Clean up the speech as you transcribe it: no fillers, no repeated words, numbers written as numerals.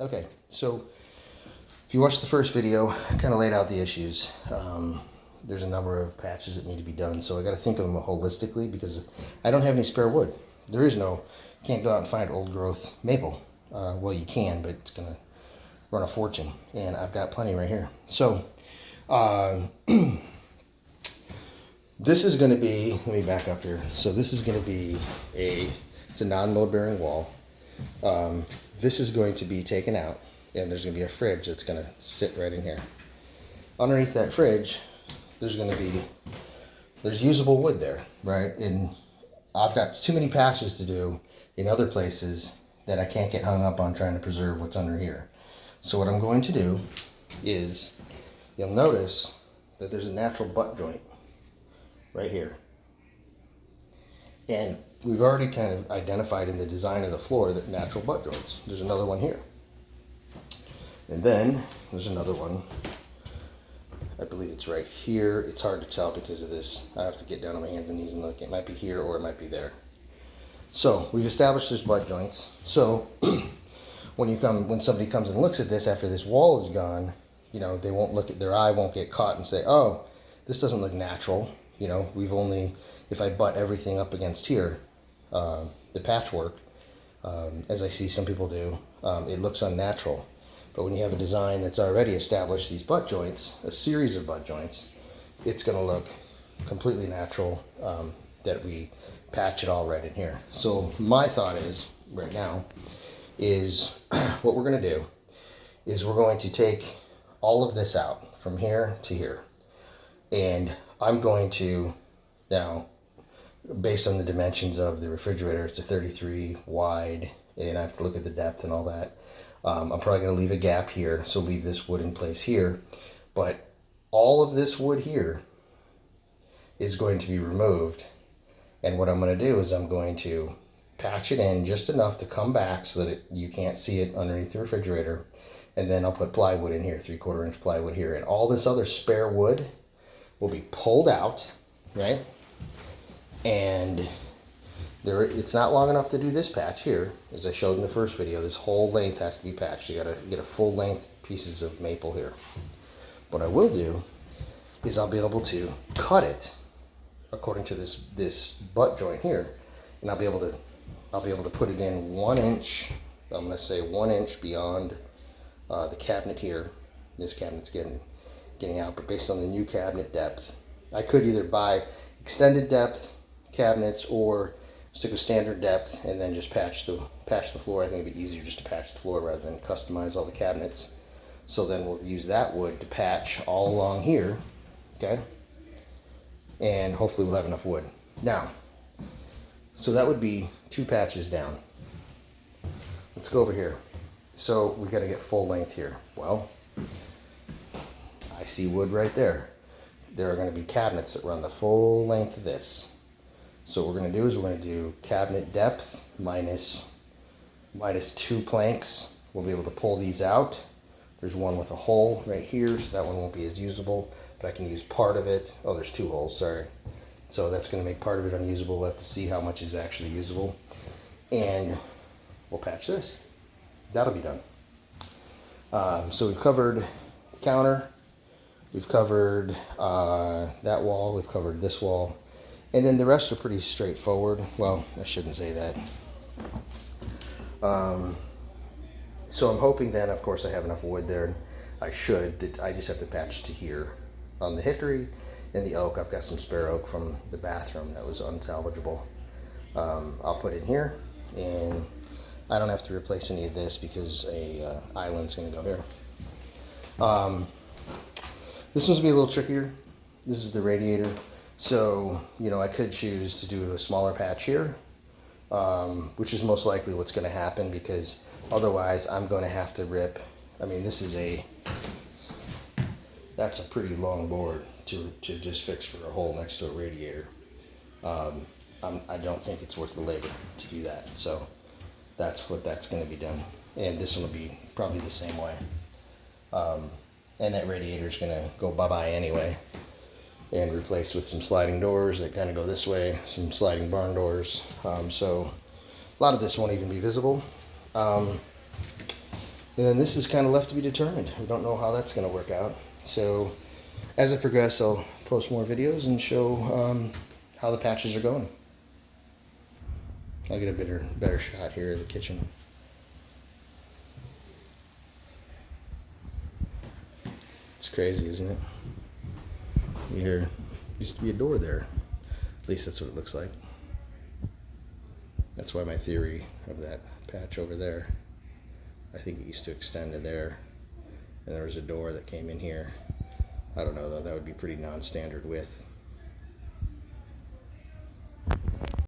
Okay, so if you watched the first video, I kind of laid out the issues. There's a number of patches that need to be done, so I got to think of them holistically because I don't have any spare wood. There is no, can't go out and find old growth maple. Well, you can, but it's gonna run a fortune, and I've got plenty right here. So this is going to be, let me back up here. So this is going to be it's a non-load bearing wall. This is going to be taken out, and there's going to be a fridge that's going to sit right in here. Underneath that fridge, there's usable wood there, right? And I've got too many patches to do in other places that I can't get hung up on trying to preserve what's under here. So what I'm going to do is, you'll notice that there's a natural butt joint right here. And we've already kind of identified in the design of the floor that natural butt joints. There's another one here. And then there's another one. I believe it's right here. It's hard to tell because of this. I have to get down on my hands and knees and look. It might be here or it might be there. So we've established there's butt joints. So when somebody comes and looks at this after this wall is gone, you know, they won't look at, their eye won't get caught and say, oh, this doesn't look natural. You know, we've only, if I butt everything up against here, the patchwork, as I see some people do, it looks unnatural. But when you have a design that's already established these butt joints, a series of butt joints, it's going to look completely natural, that we patch it all right in here. So my thought is, right now, is what we're going to do is we're going to take all of this out from here to here. And I'm going to, now, based on the dimensions of the refrigerator, it's a 33 wide, and I have to look at the depth and all that. I'm probably going to leave a gap here, so leave this wood in place here. But all of this wood here is going to be removed. And what I'm going to do is I'm going to patch it in just enough to come back so that you can't see it underneath the refrigerator. And then I'll put plywood in here, 3/4 inch plywood here. And all this other spare wood will be pulled out, right? And it's not long enough to do this patch here. As I showed in the first video, this whole length has to be patched. You gotta get a full length pieces of maple here. What I will do is I'll be able to cut it according to this butt joint here, and I'll be able to put it in 1 inch. I'm gonna say 1 inch beyond the cabinet here. This cabinet's getting out, but based on the new cabinet depth, I could either buy extended depth cabinets or stick with standard depth and then just patch the floor. I think it'd be easier just to patch the floor rather than customize all the cabinets. So then we'll use that wood to patch all along here, okay? And hopefully we'll have enough wood. Now, so that would be 2 patches down. Let's go over here. So we got to get full length here. Well, I see wood right there. There are going to be cabinets that run the full length of this. So what we're going to do is we're going to do cabinet depth minus 2 planks. We'll be able to pull these out. There's one with a hole right here, so that one won't be as usable, but I can use part of it. Oh, there's 2 holes, sorry. So that's going to make part of it unusable. We'll have to see how much is actually usable. And we'll patch this. That'll be done. So we've covered the counter. We've covered that wall. We've covered this wall. And then the rest are pretty straightforward. Well, I shouldn't say that. So I'm hoping then, of course, I have enough wood there. I should. That I just have to patch to here. On the hickory and the oak, I've got some spare oak from the bathroom that was unsalvageable. I'll put it in here, and I don't have to replace any of this because a island's going to go here. This one's going to be a little trickier. This is the radiator. So, you know, I could choose to do a smaller patch here, which is most likely what's going to happen because otherwise I'm going to have to rip. I mean, that's a pretty long board to just fix for a hole next to a radiator. I don't think it's worth the labor to do that. So that's going to be done. And this one will be probably the same way. And that radiator is going to go bye-bye anyway. And replaced with some sliding doors that kind of go this way, some sliding barn doors. So a lot of this won't even be visible. And And then this is kind of left to be determined. We don't know how that's going to work out. So as I progress, I'll post more videos and show how the patches are going. I'll get a better shot here of the kitchen. It's crazy, isn't it? Here used to be a door there. At least that's what it looks like. That's why my theory of that patch over there, I think it used to extend to there, and there was a door that came in here. I don't know though, that would be pretty non-standard width.